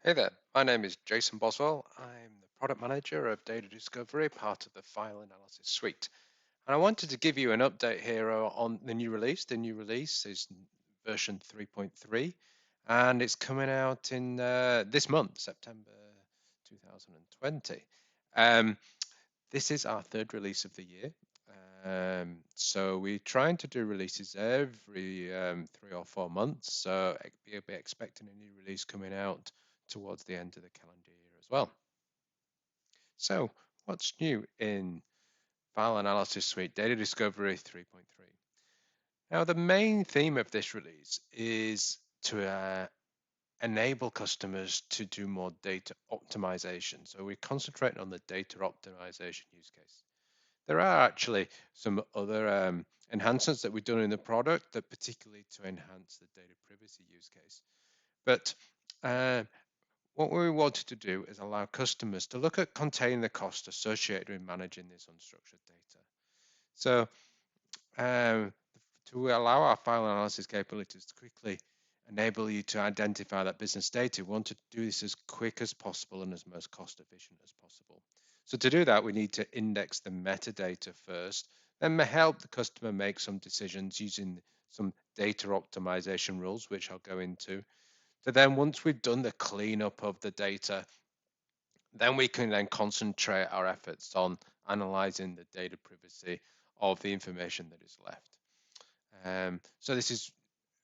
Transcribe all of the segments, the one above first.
Hey there, my name is Jason Boswell. I'm the product manager of data discovery, part of the File Analysis Suite. And I wanted to give you an update here on the new release. The new release is version 3.3, and it's coming out in this month, September 2020. Um, this is our third release of the year. So we're trying to do releases every 3 or 4 months. So you'll be expecting a new release coming out towards the end of the calendar year as well. So what's new in File Analysis Suite Data Discovery 3.3? Now, the main theme of this release is to enable customers to do more data optimization. So we're concentrating on the data optimization use case. There are actually some other enhancements that we've done in the product that particularly to enhance the data privacy use case. But uh, what we wanted to do is allow customers to look at containing the cost associated with managing this unstructured data. So um, to allow our file analysis capabilities to quickly enable you to identify that business data, we want to do this as quick as possible and as most cost efficient as possible. So to do that, we need to index the metadata first, then help the customer make some decisions using some data optimization rules, which I'll go into. So then once we've done the cleanup of the data, then we can then concentrate our efforts on analyzing the data privacy of the information that is left. So this is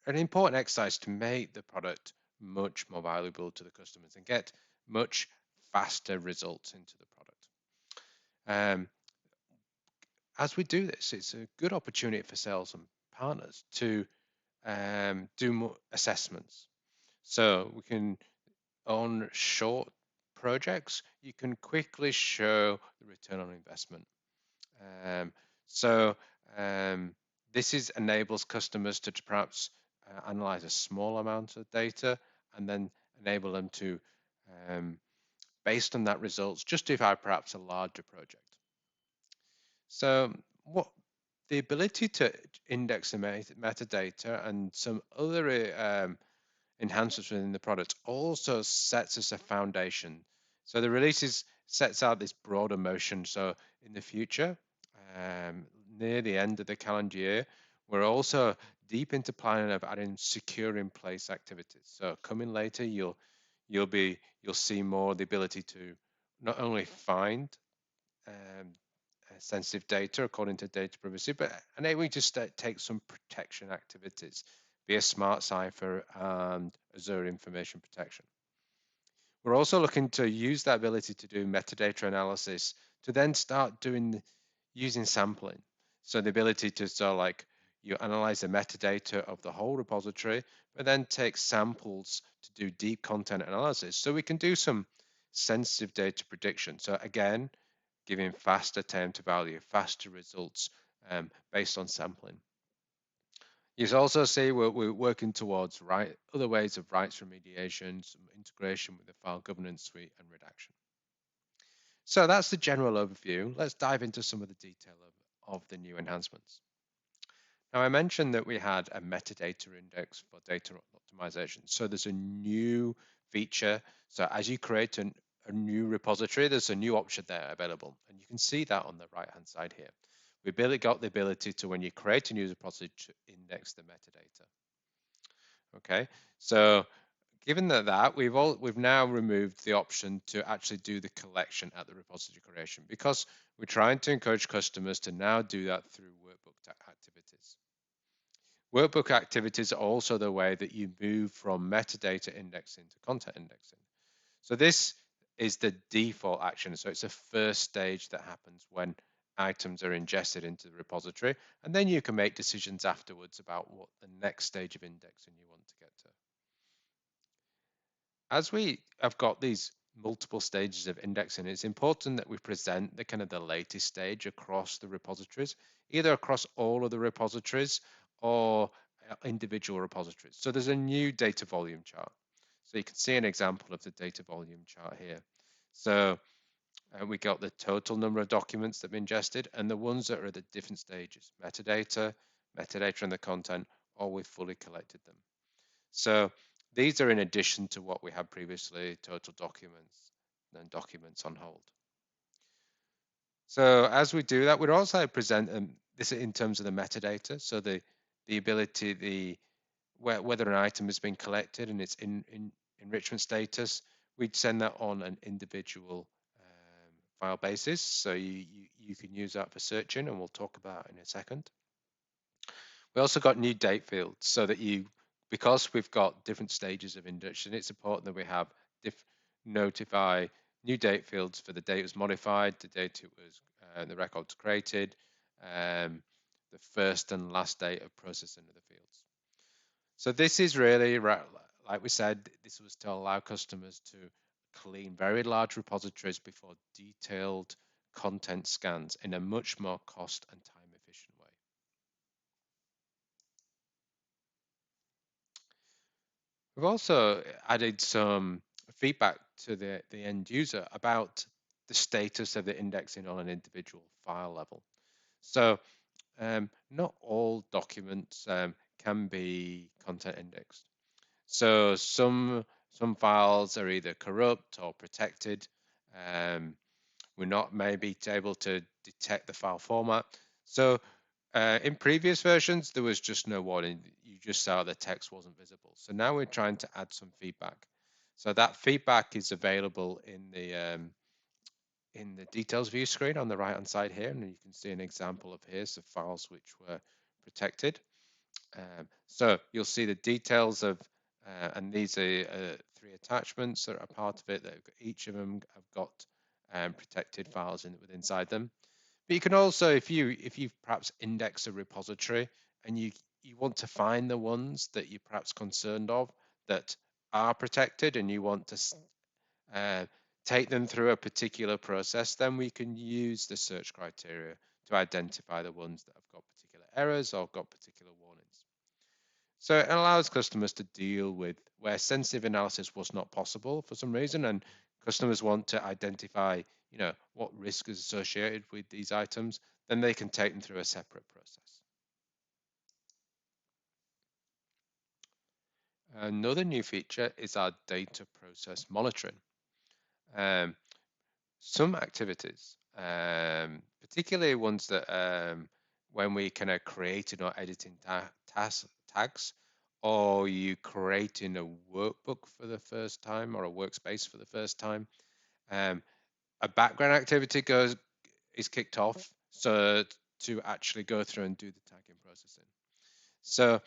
an important exercise to make the product much more valuable to the customers and get much faster results into the product. Um, as we do this, it's a good opportunity for sales and partners to do more assessments. So we can, on short projects, you can quickly show the return on investment. Um, so um, this enables customers to perhaps analyze a small amount of data and then enable them to, um, based on that results, justify perhaps a larger project. So what the ability to index the metadata and some other enhancements within the product also sets us a foundation. So the releases sets out this broader motion. So in the future, near the end of the calendar year, we're also deep into planning of adding secure in place activities. So coming later, you'll see more the ability to not only find um, sensitive data according to data privacy, but enabling to take some protection activities via Smart Cipher and Azure Information Protection. We're also looking to use that ability to do metadata analysis to then start using sampling. So the ability to you analyze the metadata of the whole repository, but then take samples to do deep content analysis. So we can do some sensitive data prediction. So again, giving faster time to value, faster results based on sampling. You also see we're working towards other ways of rights remediation, some integration with the file governance suite and redaction. So that's the general overview. Let's dive into some of the detail of the new enhancements. Now, I mentioned that we had a metadata index for data optimization. So there's a new feature. So as you create a new repository, there's a new option there available. And you can see that on the right-hand side here. We've got the ability to, when you create a new repository, to index the metadata. Okay, so given that we've now removed the option to actually do the collection at the repository creation because we're trying to encourage customers to now do that through workbook activities. Workbook activities are also the way that you move from metadata indexing to content indexing. So this is the default action. So it's a first stage that happens when items are ingested into the repository, and then you can make decisions afterwards about what the next stage of indexing you want to get to. As we have got these multiple stages of indexing, it's important that we present the kind of the latest stage across the repositories, either across all of the repositories or individual repositories. So there's a new data volume chart. So you can see an example of the data volume chart here. So we got the total number of documents that have been ingested and the ones that are at the different stages, metadata and the content, or we've fully collected them. So These are in addition to what we had previously, total documents and documents on hold. So as we do that, we'd also present this in terms of the metadata. So the ability, whether an item has been collected and it's in enrichment status, we'd send that on an individual file basis. So you can use that for searching, and we'll talk about in a second. We also got new date fields so that because we've got different stages of induction, it's important that we have notify new date fields for the date it was modified, the date it was the record's created, the first and last date of processing of the fields. So this is really, like we said, this was to allow customers to clean very large repositories before detailed content scans in a much more cost and time efficient way. We've also added some feedback to the end user about the status of the indexing on an individual file level. So not all documents can be content indexed. So some files are either corrupt or protected. We're not maybe able to detect the file format. So in previous versions, there was just no warning. You just saw the text wasn't visible. So now we're trying to add some feedback. So that feedback is available in the details view screen on the right hand side here, and you can see an example of here's the files which were protected. So you'll see the details of, and these are 3 attachments that are part of it. That each of them have got protected files inside them. But you can also, if you perhaps index a repository and you want to find the ones that you're perhaps concerned of that are protected, and you want to take them through a particular process, then we can use the search criteria to identify the ones that have got particular errors or got particular warnings. So it allows customers to deal with where sensitive analysis was not possible for some reason, and customers want to identify, what risk is associated with these items, then they can take them through a separate process. Another new feature is our data process monitoring. Some activities, particularly ones that when we kind of creating or editing tags, or you creating a workbook for the first time or a workspace for the first time, a background activity is kicked off so to actually go through and do the tagging processing. So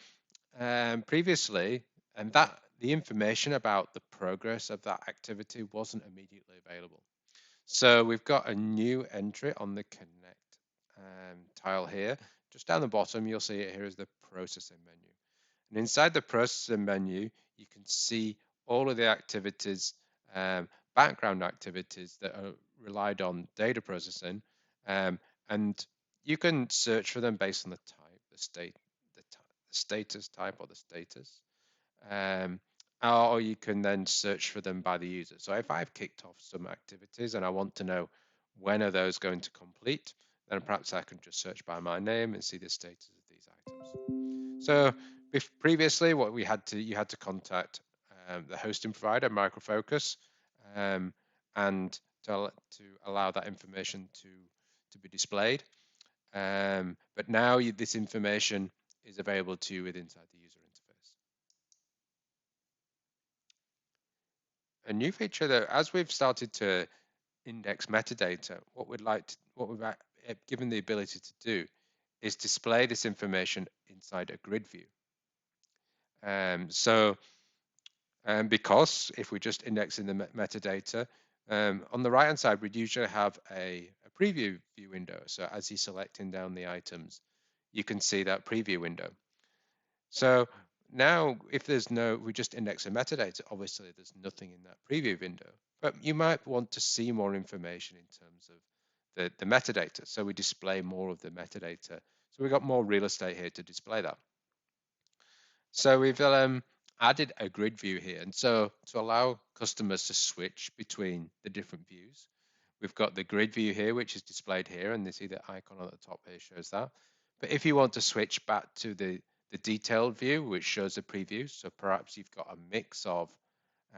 previously, and that the information about the progress of that activity wasn't immediately available. So we've got a new entry on the Connect tile here. Just down the bottom, you'll see it here is the processing menu. And inside the processing menu, you can see all of the activities, background activities that are relied on data processing. And you can search for them based on the type, the status type or the status. Or you can then search for them by the user. So if I've kicked off some activities and I want to know when are those going to complete, then perhaps I can just search by my name and see the status of these items. So if previously what you had to contact the hosting provider, Micro Focus, and to allow that information to be displayed. But now this information is available to you inside the user interface. A new feature that, as we've started to index metadata, what we've given the ability to do is display this information inside a grid view. Because if we're just indexing the metadata, on the right hand side, we'd usually have a preview view window. So as you're selecting down the items, you can see that preview window. So now if we just index a metadata, obviously there's nothing in that preview window, but you might want to see more information in terms of the metadata. So we display more of the metadata. So we've got more real estate here to display that. So we've added a grid view here. And so to allow customers to switch between the different views, we've got the grid view here, which is displayed here, and they see the icon on the top here shows that. But if you want to switch back to the the detailed view, which shows a preview. So perhaps you've got a mix of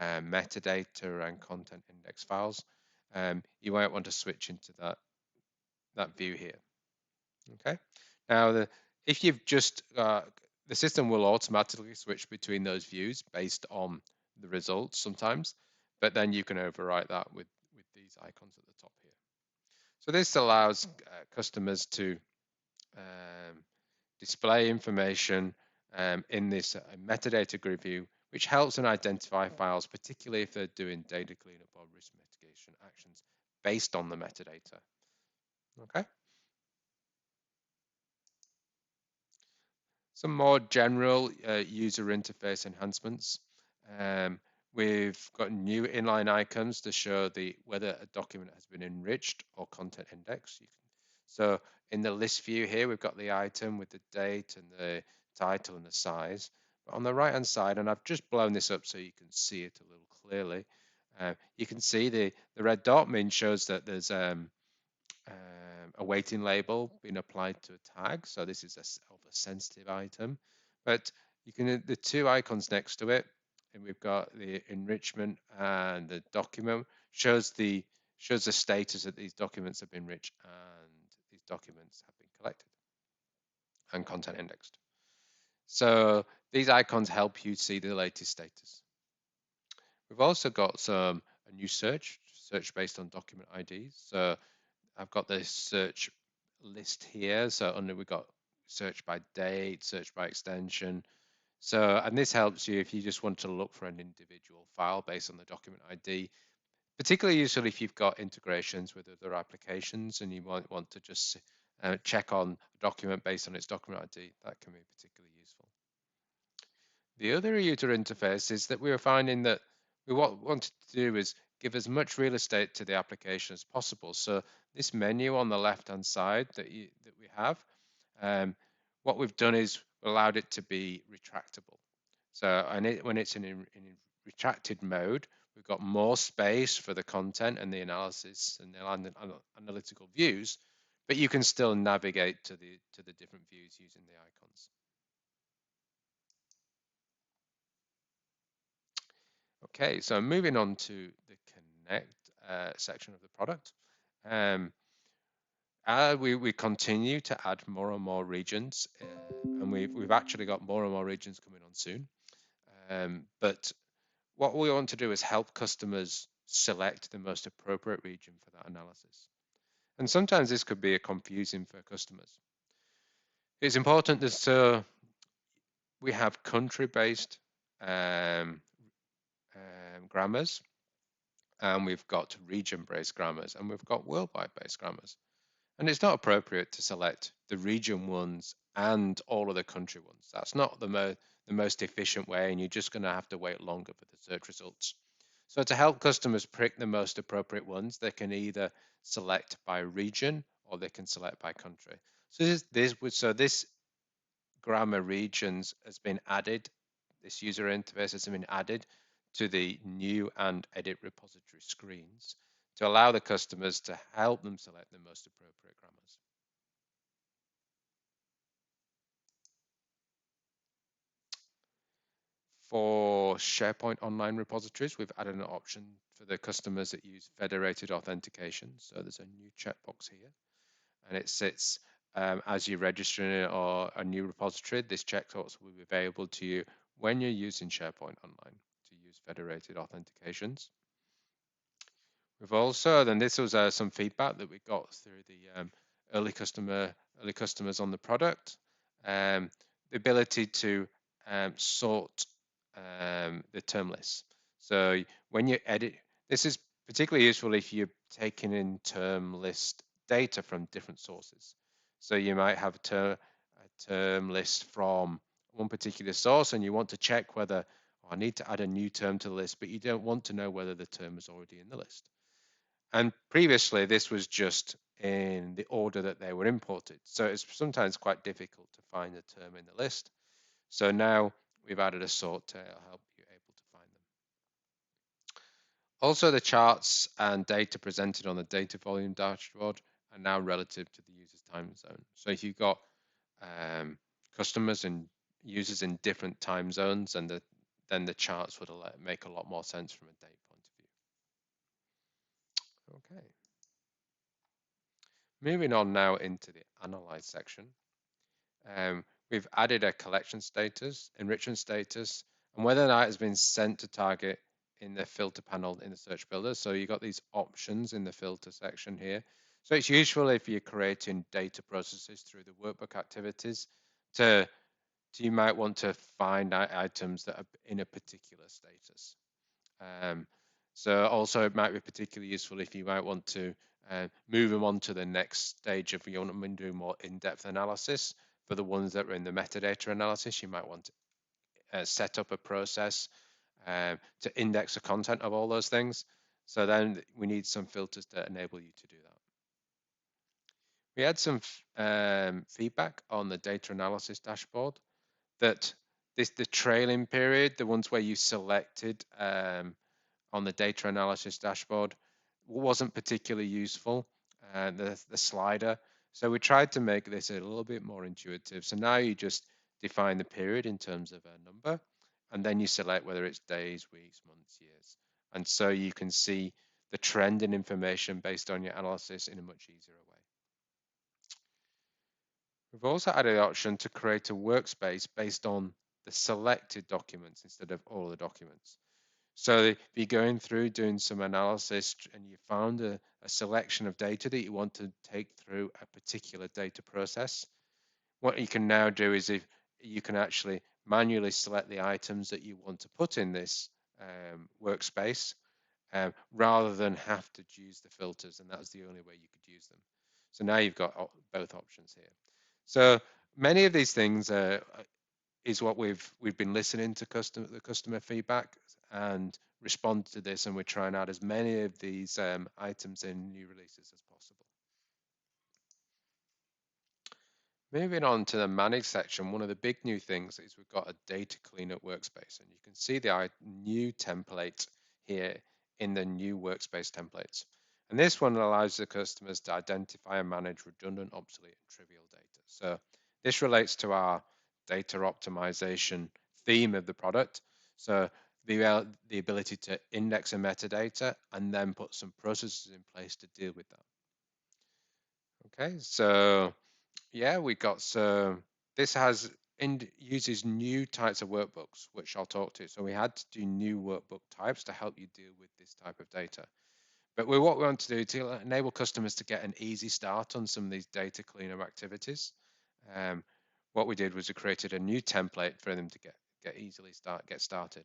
metadata and content index files. You might want to switch into that view here. Okay. Now, if you've just the system will automatically switch between those views based on the results sometimes, but then you can overwrite that with these icons at the top here. So this allows customers to display information in this metadata grid view, which helps them identify files, particularly if they're doing data cleanup or risk mitigation actions based on the metadata. Okay. Some more general user interface enhancements. We've got new inline icons to show whether a document has been enriched or content indexed. So in the list view here, we've got the item with the date and the title and the size. But on the right-hand side, and I've just blown this up so you can see it a little clearly, you can see the red dot means shows that there's a weighting label being applied to a tag. So this is of a sensitive item. But you can the two icons next to it, and we've got the enrichment and the document shows the status that these documents have been enriched and these documents have been collected and content indexed. So these icons help you see the latest status. We've also got a new search based on document IDs. So I've got this search list here. So we've got search by date, search by extension. So, and this helps you if you just want to look for an individual file based on the document ID, particularly useful if you've got integrations with other applications and you might want to just check on a document based on its document ID. That can be particularly useful. The other user interface is that we were finding that we wanted to do is give as much real estate to the application as possible. So this menu on the left-hand side that we have, what we've done is allowed it to be retractable. So when it's in retracted mode, we've got more space for the content and the analysis and the analytical views, but you can still navigate to the different views using the icons. Okay, so moving on to the Connect section of the product. We continue to add more and more regions, and we've actually got more and more regions coming on soon. But what we want to do is help customers select the most appropriate region for that analysis. And sometimes this could be confusing for customers. It's important that we have country-based grammars, and we've got region-based grammars, and we've got worldwide-based grammars. And it's not appropriate to select the region ones and all of the country ones. That's not the most efficient way, and you're just going to have to wait longer for the search results. So to help customers pick the most appropriate ones, they can either select by region or they can select by country. So this grammar regions has been added. This user interface has been added to the new and edit repository screens to allow the customers to help them select the most appropriate grammars. For SharePoint Online repositories, we've added an option for the customers that use federated authentication. So there's a new checkbox here, and it sits as you register in a new repository. This checkbox will be available to you when you're using SharePoint Online to use federated authentications. We've also, then this was some feedback that we got through the early customers on the product, the ability to sort the term lists. So when you edit, this is particularly useful if you're taking in term list data from different sources. So you might have a term list from one particular source and you want to check whether I need to add a new term to the list, but you don't want to know whether the term is already in the list. And previously, this was just in the order that they were imported. So it's sometimes quite difficult to find a term in the list. So now we've added a sort to help you able to find them. Also, the charts and data presented on the data volume dashboard are now relative to the user's time zone. So if you've got customers in users in different time zones, and then the charts would make a lot more sense from a date point of view. Okay, moving on now into the Analyze section. We've added a collection status, enrichment status, and whether that has been sent to target in the filter panel in the search builder. So you've got these options in the filter section here. So it's useful if you're creating data processes through the workbook activities to you might want to find items that are in a particular status. Um, so also it might be particularly useful if you might want to move them on to the next stage of you want to do more in-depth analysis. For the ones that are in the metadata analysis, you might want to set up a process to index the content of all those things. So then we need some filters to enable you to do that. We had some feedback on the data analysis dashboard that the trailing period, the ones where you selected on the data analysis dashboard, wasn't particularly useful, the slider. So we tried to make this a little bit more intuitive. So now you just define the period in terms of a number, and then you select whether it's days, weeks, months, years. And so you can see the trend in information based on your analysis in a much easier way. We've also added the option to create a workspace based on the selected documents instead of all the documents. So if you're going through doing some analysis and you found a selection of data that you want to take through a particular data process, what you can now do is if you can actually manually select the items that you want to put in this workspace rather than have to use the filters, and that was the only way you could use them. So now you've got both options here. So many of these things is what we've been listening to the customer feedback and respond to this, and we're trying out as many of these items in new releases as possible. Moving on to the manage section, one of the big new things is we've got a data cleanup workspace, and you can see the new template here in the new workspace templates. And this one allows the customers to identify and manage redundant, obsolete, and trivial data. So this relates to our data optimization theme of the product. So the ability to index a metadata and then put some processes in place to deal with that. Okay, so yeah, we got this uses new types of workbooks, which I'll talk to. So we had to do new workbook types to help you deal with this type of data. But what we want to do to enable customers to get an easy start on some of these data cleanup activities, what we did was we created a new template for them to get started.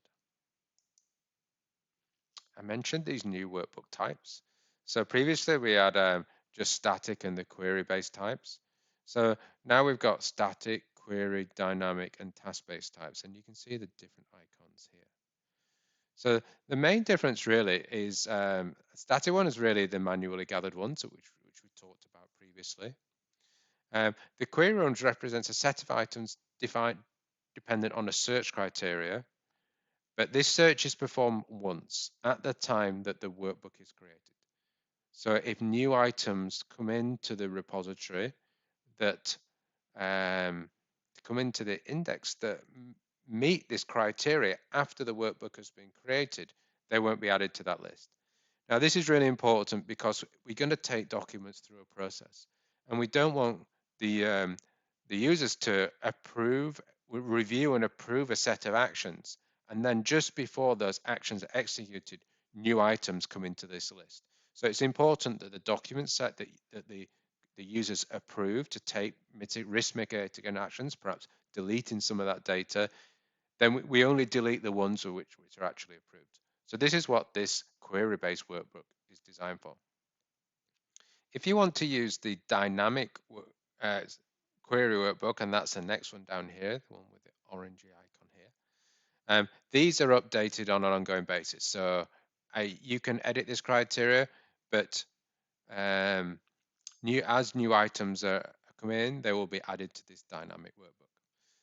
I mentioned these new workbook types. So previously we had just static and the query-based types. So now we've got static, query, dynamic, and task-based types, and you can see the different icons here. So the main difference really is static one is really the manually gathered ones, which we talked about previously. The query ones represents a set of items defined dependent on a search criteria, but this search is performed once at the time that the workbook is created. So if new items come into the repository that come into the index that meet this criteria after the workbook has been created, they won't be added to that list. Now, this is really important because we're going to take documents through a process, and we don't want the users to review and approve a set of actions, and then just before those actions are executed, new items come into this list. So it's important that the document set that the users approve to take risk mitigating actions, perhaps deleting some of that data, then we only delete the ones which are actually approved. So this is what this query-based workbook is designed for. If you want to use the dynamic query workbook, and that's the next one down here, the one with the orangey icon here, these are updated on an ongoing basis. So you can edit this criteria, but as new items come in, they will be added to this dynamic workbook.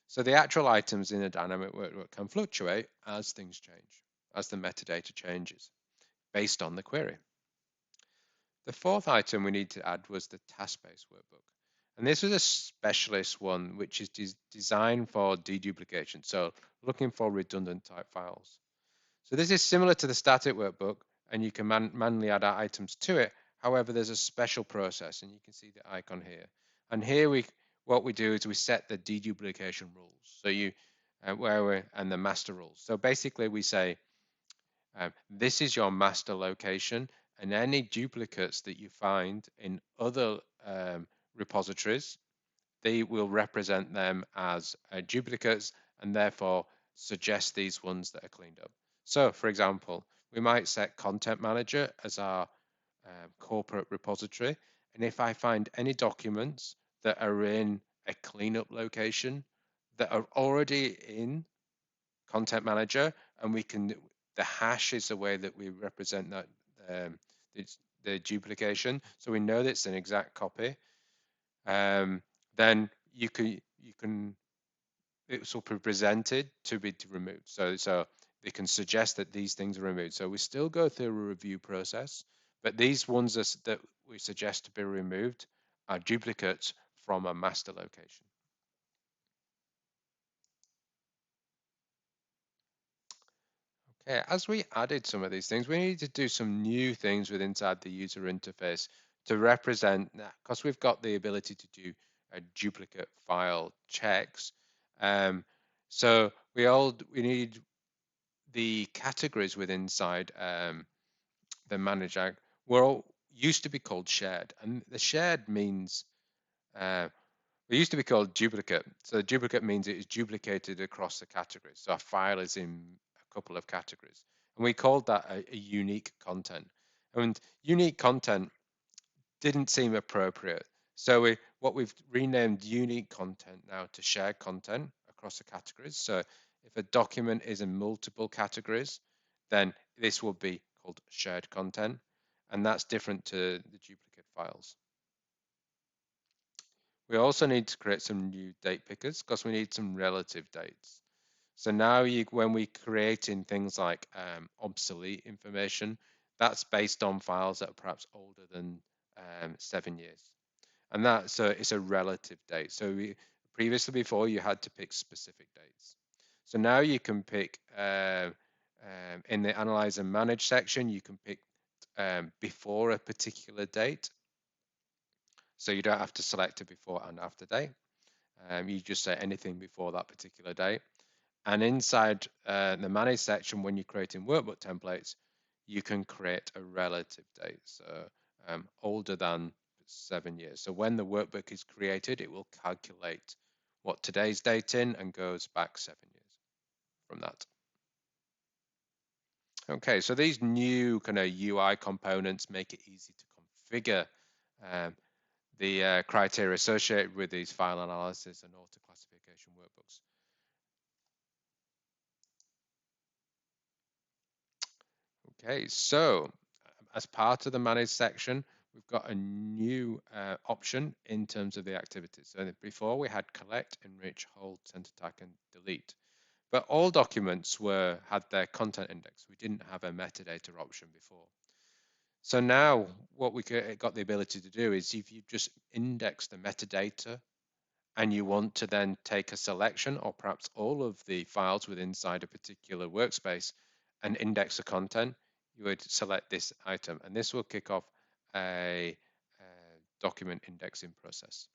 So the actual items in a dynamic workbook can fluctuate as things change, as the metadata changes based on the query. The fourth item we need to add was the task-based workbook. And this was a specialist one, which is designed for deduplication. So looking for redundant type files. So this is similar to the static workbook, and you can manually add items to it. However, there's a special process, and you can see the icon here. And here what we do is we set the deduplication rules. So and the master rules. So basically, we say this is your master location, and any duplicates that you find in other repositories, they will represent them as duplicates and therefore suggest these ones that are cleaned up. So, for example, we might set Content Manager as our corporate repository, and if I find any documents that are in a cleanup location that are already in Content Manager, and the hash is the way that we represent that um, the duplication, so we know that it's an exact copy. Then you can it will be presented to be removed. So they can suggest that these things are removed. So we still go through a review process, but these ones that we suggest to be removed are duplicates from a master location. Okay, as we added some of these things, we need to do some new things with inside the user interface to represent that, because we've got the ability to do a duplicate file checks. So we need the categories within inside the manage act were all used to be called shared, and the shared means it used to be called duplicate. So duplicate means it is duplicated across the categories. So a file is in a couple of categories. And we called that a unique content. And unique content didn't seem appropriate. So what we've renamed unique content now to shared content across the categories. So if a document is in multiple categories, then this will be called shared content. And that's different to the duplicate files. We also need to create some new date pickers because we need some relative dates. So now when we're creating things like obsolete information, that's based on files that are perhaps older than 7 years. And it's a relative date. So previously before you had to pick specific dates. So now you can pick in the analyze and manage section, you can pick before a particular date. So you don't have to select a before and after date. You just say anything before that particular date. And inside the manage section, when you're creating workbook templates, you can create a relative date, so older than 7 years. So when the workbook is created, it will calculate what today's date in and goes back 7 years from that. Okay, so these new kind of UI components make it easy to configure um, the criteria associated with these file analysis and auto classification workbooks. Okay, so as part of the manage section, we've got a new option in terms of the activities. So before we had collect, enrich, hold, center tag, and delete. But all documents had their content index. We didn't have a metadata option before. So now what we got the ability to do is if you just index the metadata and you want to then take a selection or perhaps all of the files within inside a particular workspace and index the content, you would select this item, and this will kick off a document indexing process.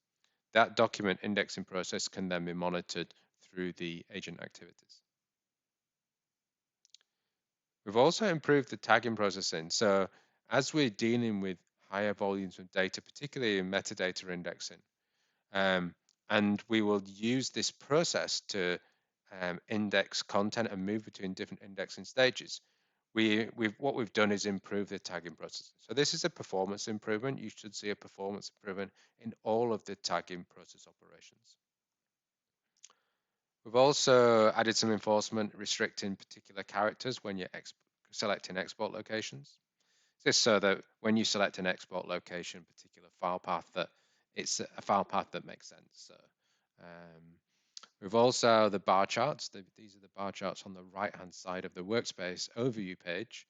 That document indexing process can then be monitored through the agent activities. We've also improved the tagging processing. So as we're dealing with higher volumes of data, particularly in metadata indexing, and we will use this process to index content and move between different indexing stages. What we've done is improve the tagging process. So this is a performance improvement. You should see a performance improvement in all of the tagging process operations. We've also added some enforcement restricting particular characters when you're selecting export locations. Just so that when you select an export location, particular file path, that it's a file path that makes sense. So, we've also the bar charts. These are the bar charts on the right-hand side of the workspace overview page.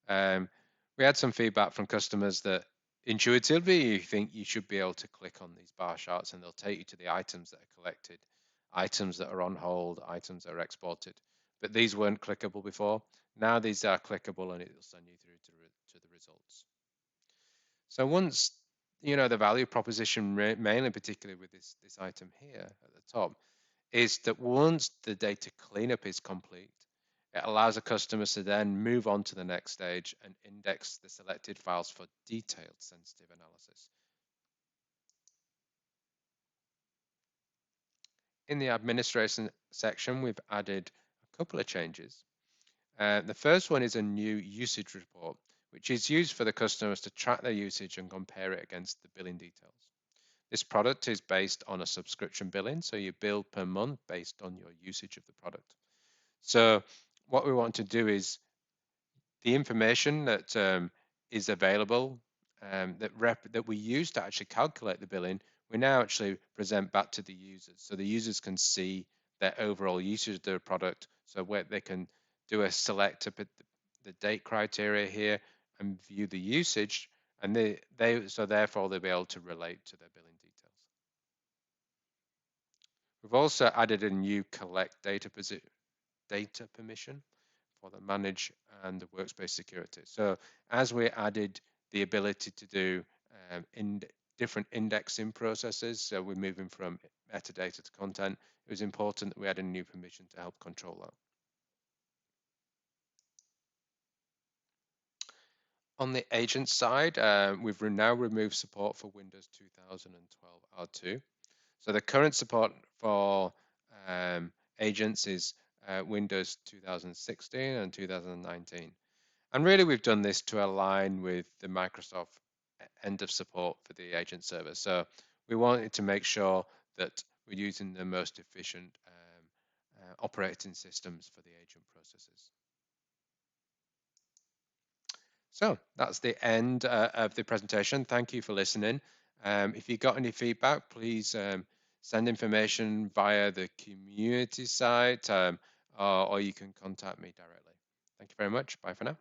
We had some feedback from customers that Intuitively, you think you should be able to click on these bar charts and they'll take you to the items that are collected, items that are on hold, items that are exported. But these weren't clickable before. Now these are clickable and it will send you through to the results. So once you know the value proposition, mainly particularly with this item here at the top, is that once the data cleanup is complete, it allows the customers to then move on to the next stage and index the selected files for detailed sensitive analysis. In the administration section, we've added a couple of changes. The first one is a new usage report, which is used for the customers to track their usage and compare it against the billing details. This product is based on a subscription billing, so you bill per month based on your usage of the product. So what we want to do is the information that is available that we use to actually calculate the billing, we now actually present back to the users. So the users can see their overall usage of the product. So where they can do a select to put the date criteria here and view the usage, and so therefore they'll be able to relate to their billing details. We've also added a new collect data permission for the manage and the workspace security. So as we added the ability to do different indexing processes, so we're moving from metadata to content, it was important that we had a new permission to help control that. On the agent side, we've now removed support for Windows 2012 R2. So the current support for agents is Windows 2016 and 2019. And really, we've done this to align with the Microsoft end of support for the agent server. So we wanted to make sure that we're using the most efficient operating systems for the agent processes. So that's the end of the presentation. Thank you for listening. If you got any feedback, please send information via the community site or you can contact me directly. Thank you very much. Bye for now.